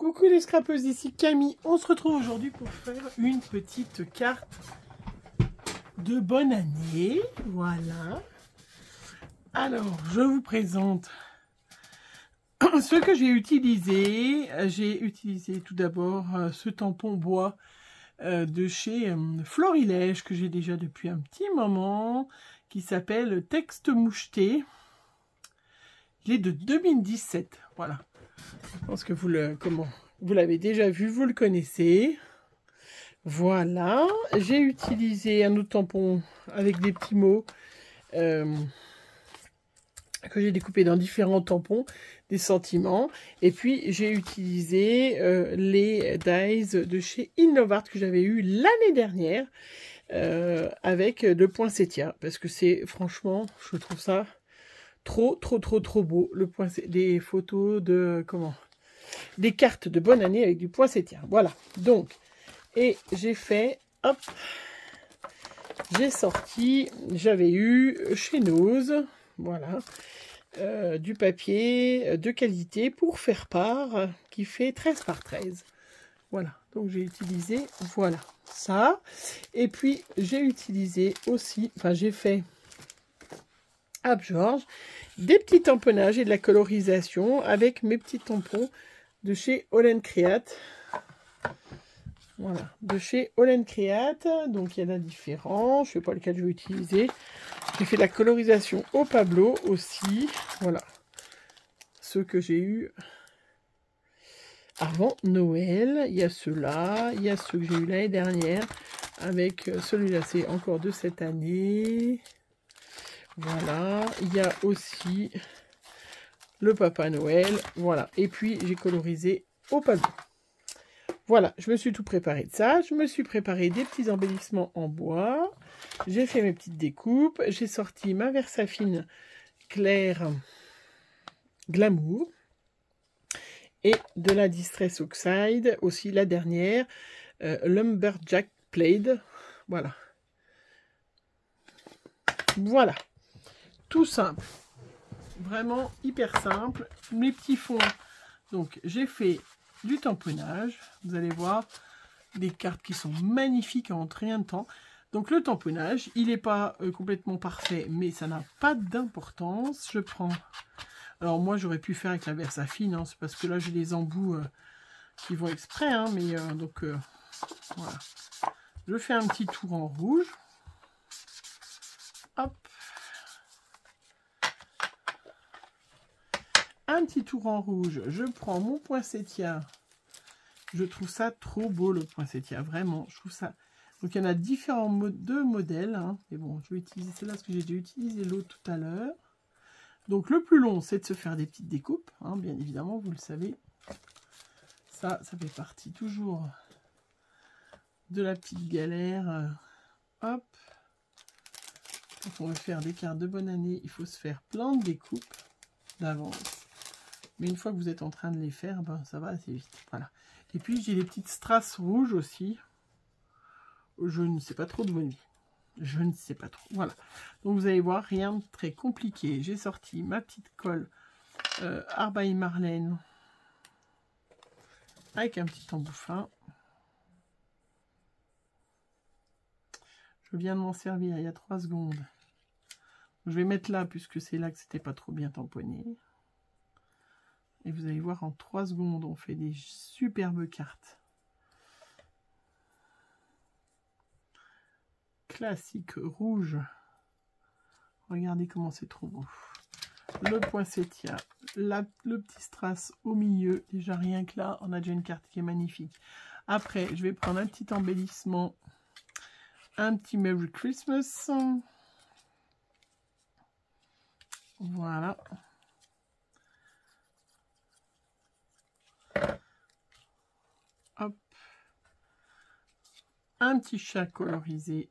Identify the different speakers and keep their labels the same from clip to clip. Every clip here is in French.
Speaker 1: Coucou les scrapeuses, ici Camille. On se retrouve aujourd'hui pour faire une petite carte de bonne année. Voilà. Alors, je vous présente ce que j'ai utilisé. J'ai utilisé tout d'abord ce tampon bois de chez Florilège que j'ai déjà depuis un petit moment, qui s'appelle Texte Moucheté. Il est de 2017. Voilà. Je pense que vous l'avez déjà vu, vous le connaissez. Voilà. J'ai utilisé un autre tampon avec des petits mots que j'ai découpé dans différents tampons, des sentiments. Et puis j'ai utilisé les dies de chez Innovart que j'avais eu l'année dernière avec le poinsettia, parce que c'est franchement, je trouve ça trop beau. Des photos de des cartes de bonne année avec du poinsettia. Voilà. Donc, et j'ai fait, hop, j'ai sorti, j'avais eu chez Nose, voilà, du papier de qualité pour faire part qui fait 13 par 13. Voilà. Donc j'ai utilisé, voilà, ça. Et puis j'ai utilisé aussi, enfin j'ai fait Hop Georges, des petits tamponnages et de la colorisation avec mes petits tampons de chez All & Create. Voilà, de chez All & Create. Donc il y en a différents, je ne sais pas lequel je vais utiliser. J'ai fait de la colorisation au Pablo aussi. Voilà, ceux que j'ai eu avant Noël. Il y a ceux-là, il y a ceux que j'ai eu l'année dernière. Avec celui-là, c'est encore de cette année. Voilà, il y a aussi le Papa Noël, voilà. Et puis, j'ai colorisé au Pablo. Voilà, je me suis tout préparé de ça. Je me suis préparé des petits embellissements en bois. J'ai fait mes petites découpes. J'ai sorti ma Versafine Claire Glamour. Et de la Distress Oxide, aussi la dernière, Lumberjack Plaid. Voilà. Voilà. Tout simple, vraiment hyper simple. Mes petits fonds, donc j'ai fait du tamponnage, vous allez voir des cartes qui sont magnifiques en rien de temps. Donc le tamponnage, il n'est pas complètement parfait, mais ça n'a pas d'importance. Je prends, alors moi j'aurais pu faire avec la Versafine, hein, c'est parce que là j'ai des embouts qui vont exprès, hein, mais donc voilà. Je fais un petit tour en rouge, hop. Un petit tour en rouge, je prends mon poinsettia. Je trouve ça trop beau le poinsettia, vraiment. Je trouve ça. Donc il y en a différents modèles. Hein. Mais bon, je vais utiliser celle-là parce que j'ai déjà utilisé l'autre tout à l'heure. Donc le plus long, c'est de se faire des petites découpes. Hein, bien évidemment, vous le savez. Ça fait partie toujours de la petite galère. Hop. Quand on veut faire des cartes de bonne année, il faut se faire plein de découpes d'avance. Mais une fois que vous êtes en train de les faire, ben, ça va assez vite. Voilà. Et puis, j'ai les petites strass rouges aussi. Je ne sais pas trop de venir. Je ne sais pas trop. Voilà. Donc, vous allez voir, rien de très compliqué. J'ai sorti ma petite colle Art by Marlène avec un petit embout fin. Je viens de m'en servir il y a 3 secondes. Je vais mettre là, puisque c'est là que c'était pas trop bien tamponné. Et vous allez voir, en 3 secondes, on fait des superbes cartes. Classique rouge. Regardez comment c'est trop beau. Le poinsettia, le petit strass au milieu. Déjà, rien que là, on a déjà une carte qui est magnifique. Après, je vais prendre un petit embellissement. Un petit Merry Christmas. Voilà. Hop. Un petit chat colorisé.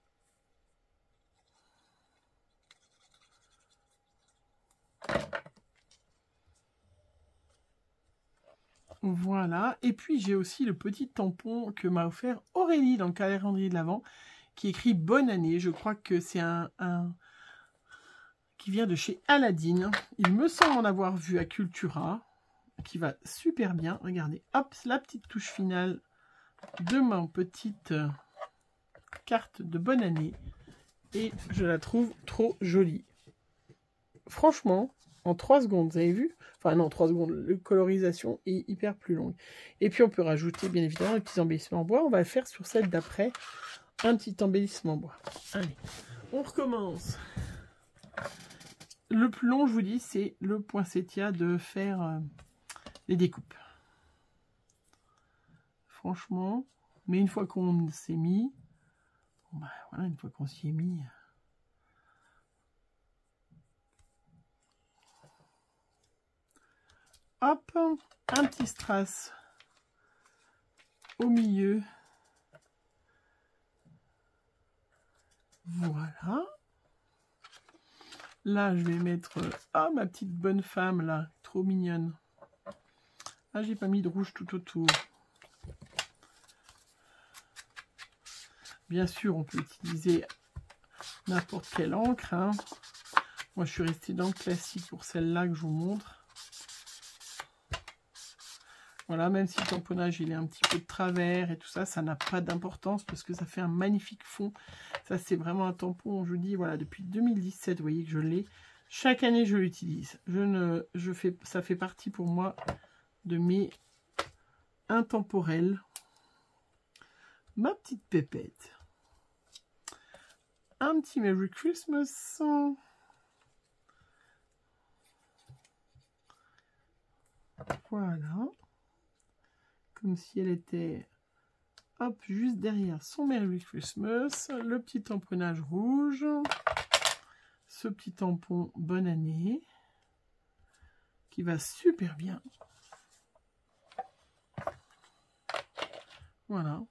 Speaker 1: Voilà. Et puis j'ai aussi le petit tampon que m'a offert Aurélie dans le calendrier de l'Avent, qui écrit bonne année. Je crois que c'est un qui vient de chez Aladdin. Il me semble en avoir vu à Cultura. qui va super bien. Regardez, hop, la petite touche finale de ma petite carte de bonne année. Et je la trouve trop jolie. Franchement, en 3 secondes, vous avez vu? Enfin non, 3 secondes, la colorisation est hyper plus longue. Et puis on peut rajouter bien évidemment les petits embellissements en bois. On va le faire sur celle d'après, un petit embellissement en bois. Allez, on recommence. Le plus long, je vous dis, c'est le poinsettia de faire les découpes. Franchement, mais une fois qu'on s'est mis, bon bah, voilà, une fois qu'on s'y est mis, hop, un petit strass au milieu. Voilà. Là, je vais mettre ma petite bonne femme, là, trop mignonne. Ah, j'ai pas mis de rouge tout autour. Bien sûr, on peut utiliser n'importe quelle encre. Hein. Moi, je suis restée dans le classique pour celle-là que je vous montre. Voilà, même si le tamponnage il est un petit peu de travers et tout ça, ça n'a pas d'importance parce que ça fait un magnifique fond. Ça, c'est vraiment un tampon, je vous dis, voilà, depuis 2017, vous voyez que je l'ai. Chaque année, je l'utilise. Ça fait partie pour moi de mes intemporels. Ma petite pépette. Un petit Merry Christmas. Voilà. Comme si elle était, hop, juste derrière son Merry Christmas. Le petit tamponnage rouge. Ce petit tampon bonne année. Qui va super bien. Voilà.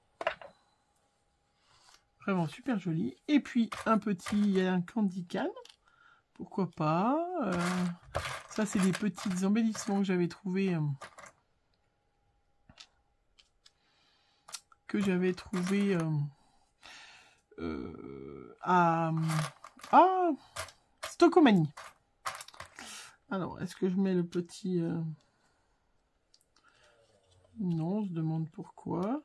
Speaker 1: Vraiment super joli. Et puis un candy can. Pourquoi pas. Ça, c'est des petits embellissements que j'avais trouvé. À Stockomanie. Alors, est-ce que je mets le petit... Non, on se demande pourquoi.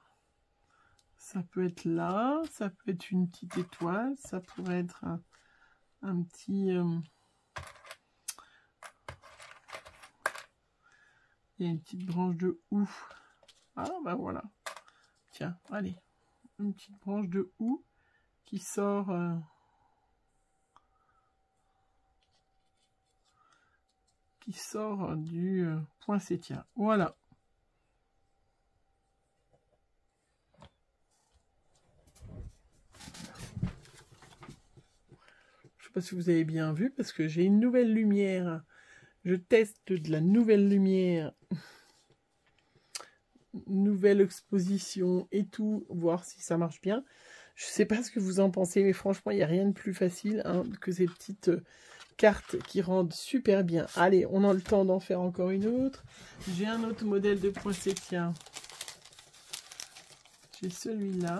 Speaker 1: Ça peut être là, ça peut être une petite étoile, ça pourrait être un petit... Il y a une petite branche de houx. Ah, ben voilà. Tiens, allez. Une petite branche de houx qui sort... du poinsettia. Voilà. Je sais pas si vous avez bien vu parce que j'ai une nouvelle lumière. Je teste de la nouvelle lumière. Nouvelle exposition et tout, voir si ça marche bien. Je sais pas ce que vous en pensez, mais franchement, il n'y a rien de plus facile hein, que ces petites cartes qui rendent super bien. Allez, on a le temps d'en faire encore une autre. J'ai un autre modèle de poinsettia. J'ai celui-là.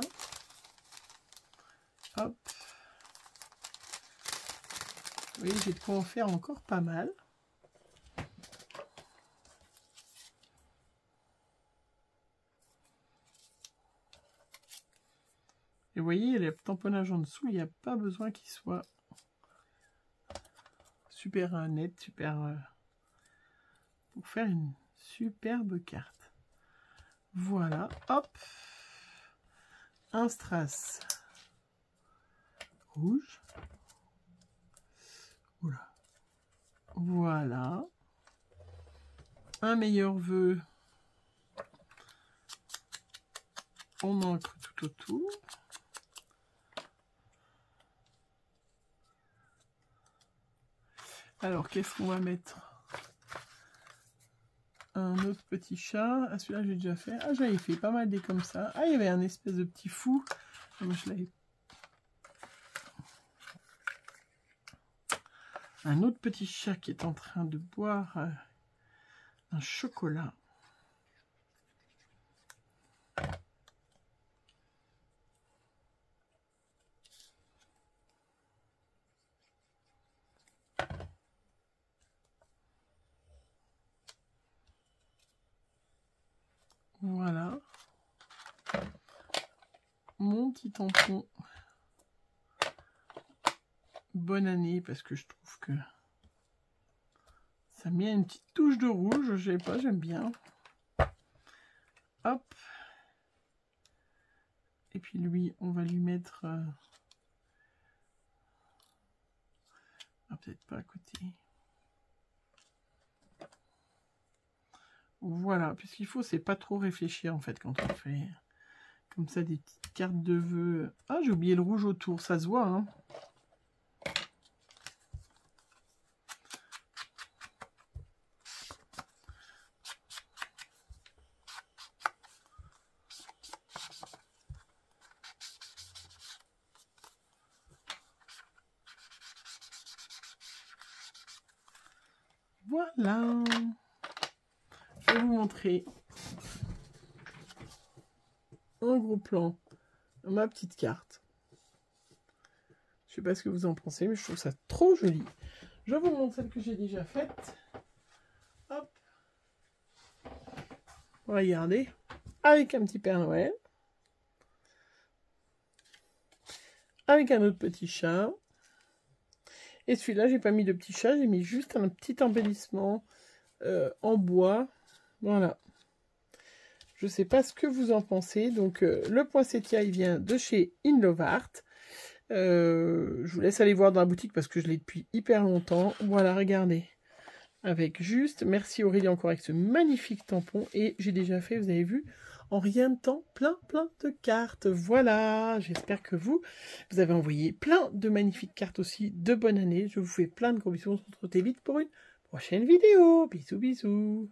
Speaker 1: Hop. Vous voyez, j'ai de quoi en faire encore pas mal. Et vous voyez, le tamponnage en dessous, il n'y a pas besoin qu'il soit super net, super... pour faire une superbe carte. Voilà, hop. Un strass rouge. Oula. Voilà. Un meilleur vœu en encre tout autour. Alors, qu'est-ce qu'on va mettre? Un autre petit chat. Ah, celui-là, j'ai déjà fait. Ah, j'avais fait pas mal des comme ça. Ah, il y avait un espèce de petit fou. Moi, je l'avais. Un autre petit chat qui est en train de boire un chocolat. Voilà. Mon petit tampon. Bonne année, parce que je trouve que ça met une petite touche de rouge. Je sais pas, j'aime bien. Hop. Et puis lui, on va lui mettre... Ah, peut-être pas à côté. Voilà, puisqu'il faut, c'est pas trop réfléchir en fait quand on fait comme ça des petites cartes de vœux. Ah, j'ai oublié le rouge autour, ça se voit, hein. Voilà. Je vais vous montrer en gros plan ma petite carte. Je sais pas ce que vous en pensez, mais je trouve ça trop joli. Je vous montre celle que j'ai déjà faite. Hop. Regardez. Avec un petit Père Noël. Avec un autre petit chat. Et celui-là, j'ai pas mis de petit chat, j'ai mis juste un petit embellissement en bois. Voilà. Je sais pas ce que vous en pensez. Donc, le poinsettia, il vient de chez In Love Art. Je vous laisse aller voir dans la boutique parce que je l'ai depuis hyper longtemps. Voilà, regardez. Avec juste, merci Aurélie encore avec ce magnifique tampon. Et j'ai déjà fait, vous avez vu, en rien de temps, plein de cartes. Voilà, j'espère que vous avez envoyé plein de magnifiques cartes aussi de bonne année. Je vous fais plein de gros bisous. On se retrouve vite pour une prochaine vidéo. Bisous, bisous.